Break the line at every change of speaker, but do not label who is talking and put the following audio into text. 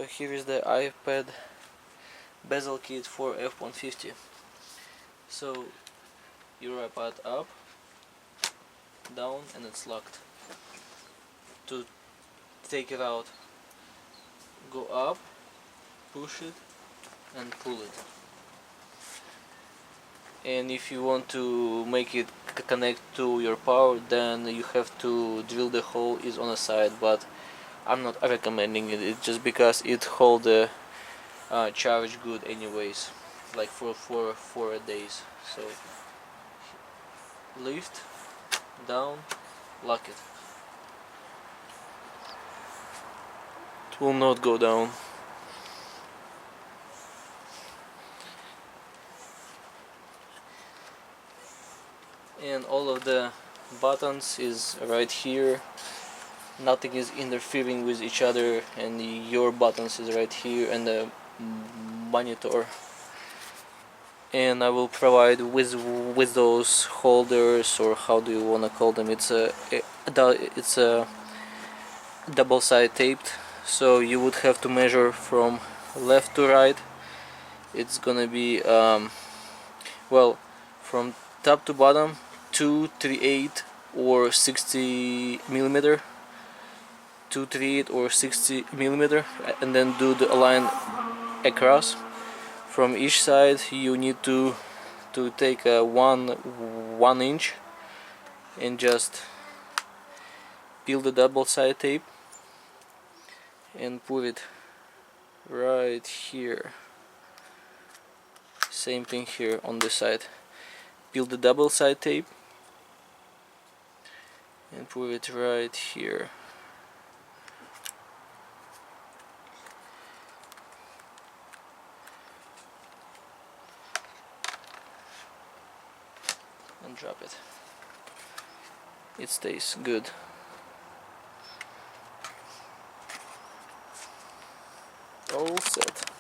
So here is the iPad bezel kit for F150. So your iPad up, down, and it's locked. To take it out, go up, push it, and pull it. And if you want to make it connect to your power, then you have to drill the hole is on the side, but I'm not recommending it. It's just because it hold the charge good anyways, like for 4 days. So lift, down, lock it. It will not go down. And all of the buttons is right here. Nothing is interfering with each other, and your buttons is right here, and the monitor. And I will provide with those holders, or how do you wanna call them? It's a double side taped, so you would have to measure from left to right. It's gonna be well, from top to bottom, 238 or 60 millimeter, 238 or 60 millimeter, and then do the line across. From each side you need to take a 1 inch and just peel the double side tape and put it right here. Same thing here on this side. Peel the double side tape and put it right here. And drop it. It stays good. All set.